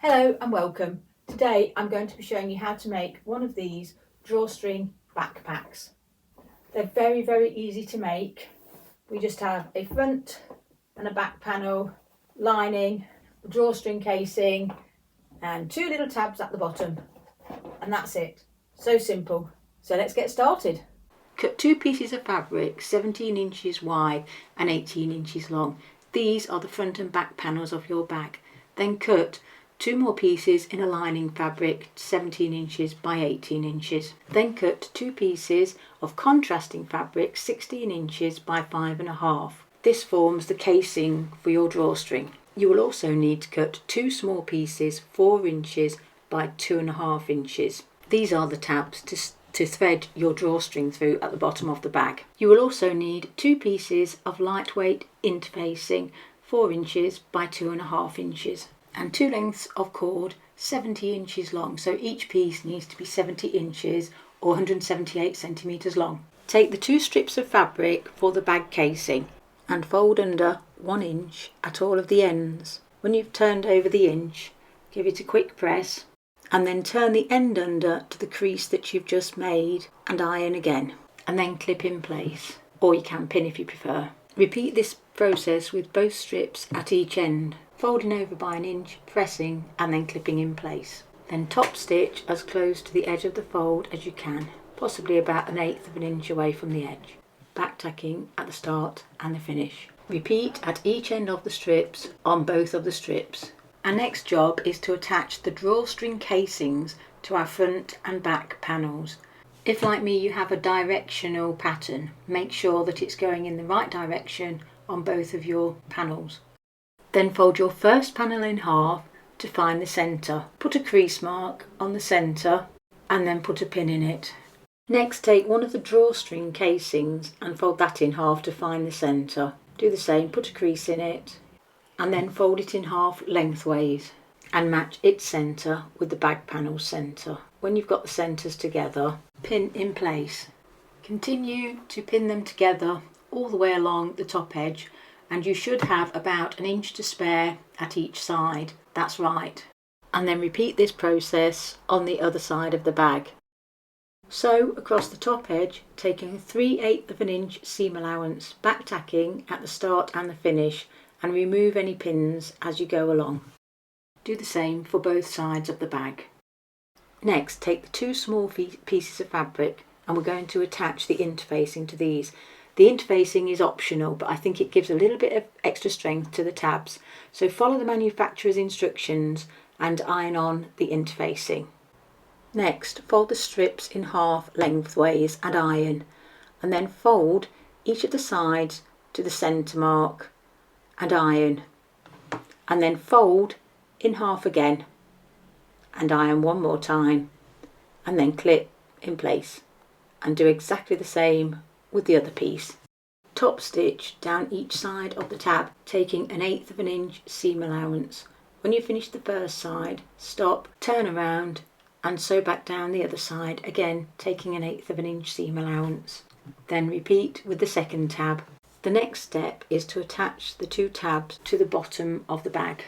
Hello and welcome. Today I'm going to be showing you how to make one of these drawstring backpacks. They're very easy to make. We just have a front and a back panel, lining, a drawstring casing and two little tabs at the bottom, and that's it. So simple. So let's get started. Cut two pieces of fabric 17 inches wide and 18 inches long. These are the front and back panels of your bag. Then cut two more pieces in a lining fabric 17 inches by 18 inches. Then cut two pieces of contrasting fabric 16 inches by 5.5. This forms the casing for your drawstring. You will also need to cut two small pieces 4 inches by 2.5 inches. These are the tabs to thread your drawstring through at the bottom of the bag. You will also need two pieces of lightweight interfacing 4 inches by 2.5 inches and two lengths of cord 70 inches long, so each piece needs to be 70 inches or 178 centimetres long. Take the two strips of fabric for the bag casing and fold under 1 inch at all of the ends. When you've turned over the inch, give it a quick press and then turn the end under to the crease that you've just made and iron again, and then clip in place, or you can pin if you prefer. Repeat this process with both strips at each end, folding over by 1 inch, pressing and then clipping in place. Then top stitch as close to the edge of the fold as you can, possibly about 1/8 of an inch away from the edge. Back tacking at the start and the finish. Repeat at each end of the strips on both of the strips. Our next job is to attach the drawstring casings to our front and back panels. If, like me, you have a directional pattern, make sure that it's going in the right direction on both of your panels. Then fold your first panel in half to find the centre. Put a crease mark on the centre and then put a pin in it. Next, take one of the drawstring casings and fold that in half to find the centre. Do the same, put a crease in it and then fold it in half lengthways and match its centre with the bag panel's centre. When you've got the centres together, pin in place. Continue to pin them together all the way along the top edge, and you should have about 1 inch to spare at each side. That's right. And then repeat this process on the other side of the bag. Sew across the top edge, taking 3/8 of an inch seam allowance, back tacking at the start and the finish, and remove any pins as you go along. Do the same for both sides of the bag. Next, take the two small pieces of fabric and we're going to attach the interfacing to these. The interfacing is optional, but I think it gives a little bit of extra strength to the tabs. So follow the manufacturer's instructions and iron on the interfacing. Next, fold the strips in half lengthways and iron, and then fold each of the sides to the centre mark and iron, and then fold in half again and iron one more time, and then clip in place, and do exactly the same with the other piece. Top stitch down each side of the tab, taking 1/8 of an inch seam allowance. When you finish the first side, stop, turn around and sew back down the other side, again taking 1/8 of an inch seam allowance. Then repeat with the second tab. The next step is to attach the two tabs to the bottom of the bag.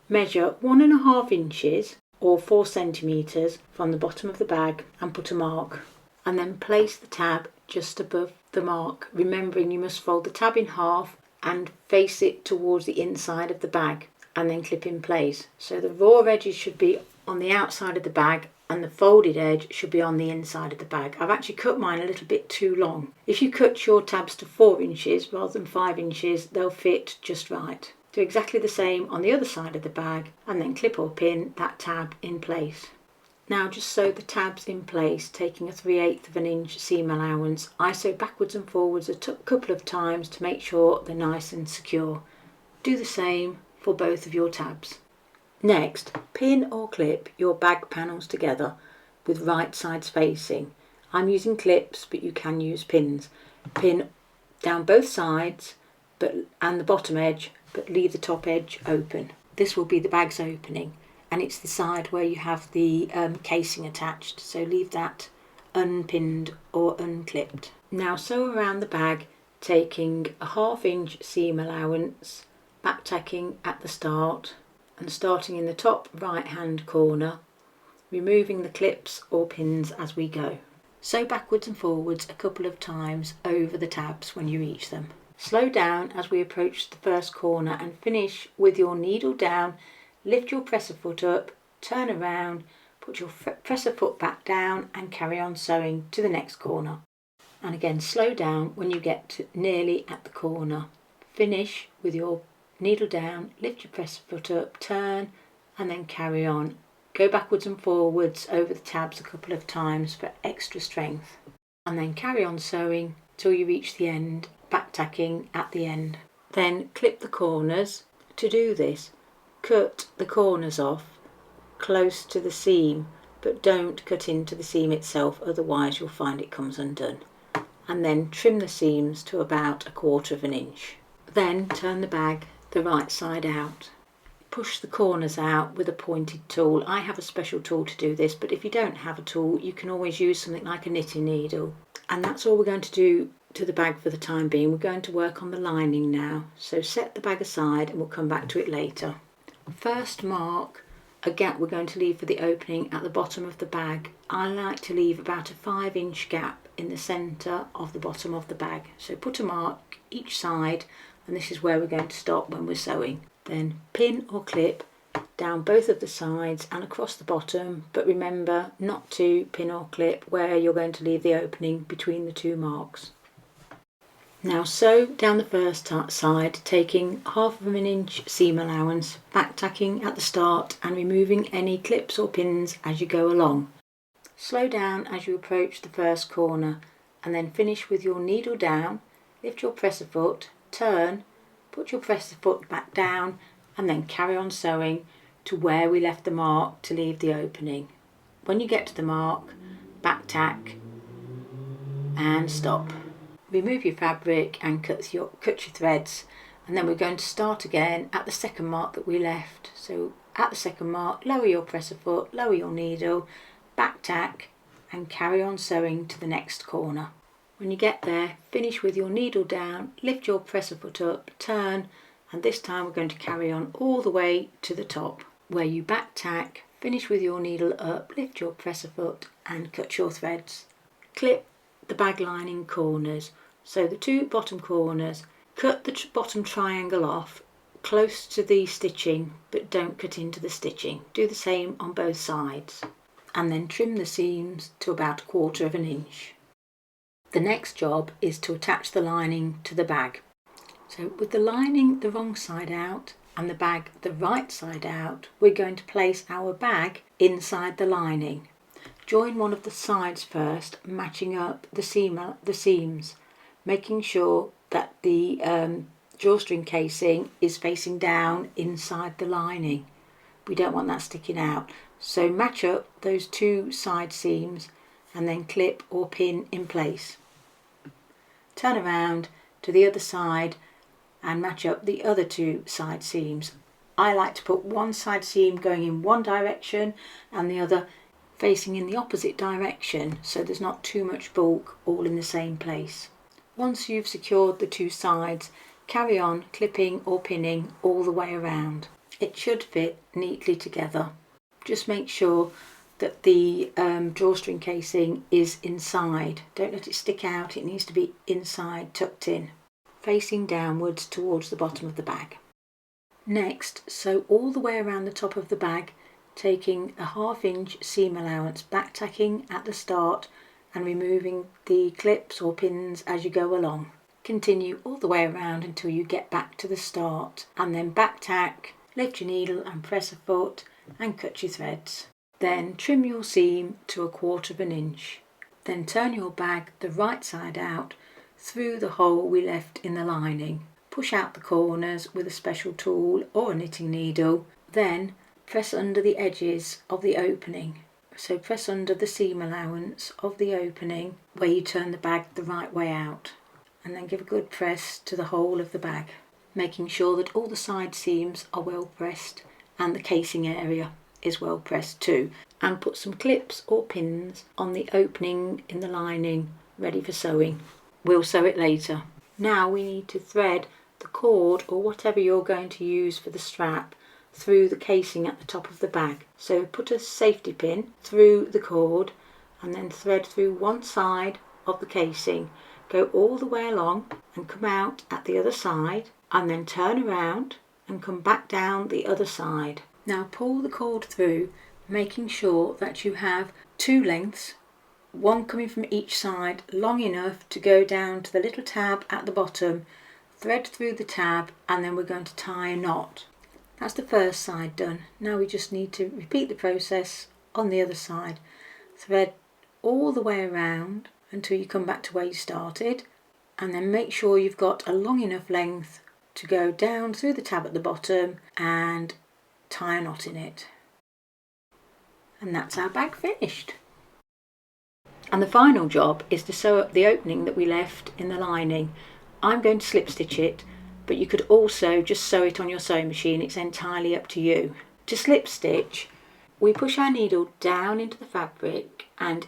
Measure 1.5 inches or 4 centimetres from the bottom of the bag and put a mark, and then place the tab just above the mark, remembering you must fold the tab in half and face it towards the inside of the bag and then clip in place. So the raw edges should be on the outside of the bag and the folded edge should be on the inside of the bag. I've actually cut mine a little bit too long. If you cut your tabs to 4 inches rather than 5 inches, they'll fit just right. Do exactly the same on the other side of the bag and then clip or pin that tab in place. Now just sew the tabs in place, taking a 3/8 of an inch seam allowance. I sew backwards and forwards a couple of times to make sure they're nice and secure. Do the same for both of your tabs. Next, pin or clip your bag panels together with right sides facing. I'm using clips, but you can use pins. Pin down both sides and the bottom edge, but leave the top edge open. This will be the bag's opening, and it's the side where you have the casing attached, so leave that unpinned or unclipped. Now sew around the bag, taking a 1/2 inch seam allowance, back tacking at the start and starting in the top right hand corner, removing the clips or pins as we go. Sew backwards and forwards a couple of times over the tabs when you reach them. Slow down as we approach the first corner and finish with your needle down, lift your presser foot up, turn around, put your presser foot back down and carry on sewing to the next corner. And again, slow down when you get to nearly at the corner. Finish with your needle down, lift your presser foot up, turn and then carry on. Go backwards and forwards over the tabs a couple of times for extra strength. And then carry on sewing till you reach the end, back tacking at the end. Then clip the corners. To do this, cut the corners off close to the seam, but don't cut into the seam itself, otherwise you'll find it comes undone. And then trim the seams to about 1/4 inch. Then turn the bag the right side out. Push the corners out with a pointed tool. I have a special tool to do this, but if you don't have a tool, you can always use something like a knitting needle. And that's all we're going to do to the bag for the time being. We're going to work on the lining now. So set the bag aside and we'll come back to it later. First, mark a gap we're going to leave for the opening at the bottom of the bag. I like to leave about a 5-inch gap in the centre of the bottom of the bag. So put a mark each side, and this is where we're going to stop when we're sewing. Then pin or clip down both of the sides and across the bottom, but remember not to pin or clip where you're going to leave the opening between the two marks. Now sew down the first side, taking 1/2 inch seam allowance, back tacking at the start and removing any clips or pins as you go along. Slow down as you approach the first corner and then finish with your needle down, lift your presser foot, turn, put your presser foot back down and then carry on sewing to where we left the mark to leave the opening. When you get to the mark, back tack and stop. Remove your fabric and cut your threads, and then we're going to start again at the second mark that we left. So at the second mark, lower your presser foot, lower your needle, back tack and carry on sewing to the next corner. When you get there, finish with your needle down, lift your presser foot up, turn, and this time we're going to carry on all the way to the top where you back tack, finish with your needle up, lift your presser foot and cut your threads. Clip the bag lining corners, so the two bottom corners, cut the bottom triangle off close to the stitching but don't cut into the stitching. Do the same on both sides and then trim the seams to about 1/4 inch. The next job is to attach the lining to the bag. So with the lining the wrong side out and the bag the right side out, we're going to place our bag inside the lining. Join one of the sides first, matching up the seams, making sure that the drawstring casing is facing down inside the lining. We don't want that sticking out. So match up those two side seams and then clip or pin in place. Turn around to the other side and match up the other two side seams. I like to put one side seam going in one direction and the other facing in the opposite direction, so there's not too much bulk all in the same place. Once you've secured the two sides, carry on clipping or pinning all the way around. It should fit neatly together. Just make sure that the drawstring casing is inside. Don't let it stick out, it needs to be inside, tucked in, facing downwards towards the bottom of the bag. Next, sew all the way around the top of the bag, taking a 1/2 inch seam allowance, back tacking at the start and removing the clips or pins as you go along. Continue all the way around until you get back to the start and then back tack, lift your needle and press a foot and cut your threads. Then trim your seam to 1/4 inch. Then turn your bag the right side out through the hole we left in the lining. Push out the corners with a special tool or a knitting needle. Then press under the edges of the opening. So press under the seam allowance of the opening where you turn the bag the right way out. And then give a good press to the whole of the bag, making sure that all the side seams are well pressed and the casing area is well pressed too. And put some clips or pins on the opening in the lining ready for sewing. We'll sew it later. Now we need to thread the cord or whatever you're going to use for the strap through the casing at the top of the bag. So put a safety pin through the cord and then thread through one side of the casing. Go all the way along and come out at the other side, and then turn around and come back down the other side. Now pull the cord through, making sure that you have two lengths, one coming from each side, long enough to go down to the little tab at the bottom, thread through the tab, and then we're going to tie a knot. That's the first side done. Now we just need to repeat the process on the other side. Thread all the way around until you come back to where you started, and then make sure you've got a long enough length to go down through the tab at the bottom and tie a knot in it. And that's our bag finished. And the final job is to sew up the opening that we left in the lining. I'm going to slip stitch it, but you could also just sew it on your sewing machine. It's entirely up to you. To slip stitch, we push our needle down into the fabric, and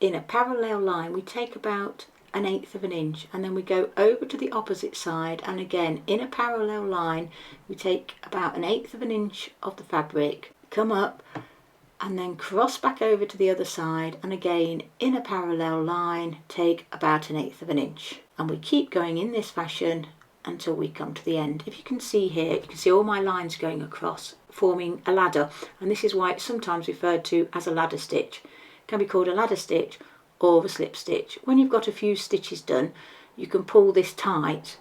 in a parallel line we take about 1/8 of an inch, and then we go over to the opposite side, and again in a parallel line we take about 1/8 of an inch of the fabric, come up and then cross back over to the other side, and again in a parallel line take about 1/8 of an inch, and we keep going in this fashion until we come to the end. If you can see here, you can see all my lines going across, forming a ladder, and this is why it's sometimes referred to as a ladder stitch. It can be called a ladder stitch or a slip stitch. When you've got a few stitches done, you can pull this tight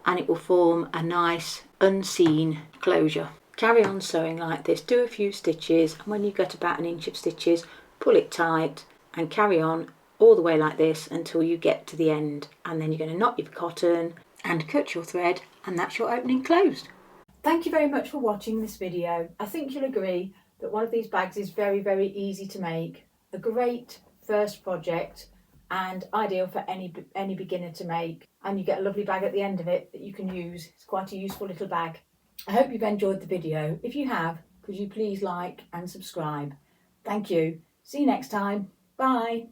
and it will form a nice unseen closure. Carry on sewing like this, do a few stitches, and when you get about 1 inch of stitches, pull it tight and carry on all the way like this until you get to the end, and then you're going to knot your cotton and cut your thread, and that's your opening closed. Thank you very much for watching this video. I think you'll agree that one of these bags is very, very easy to make, a great first project and ideal for any beginner to make, and you get a lovely bag at the end of it that you can use. It's quite a useful little bag. I hope you've enjoyed the video. If you have, could you please like and subscribe? Thank you. See you next time. Bye.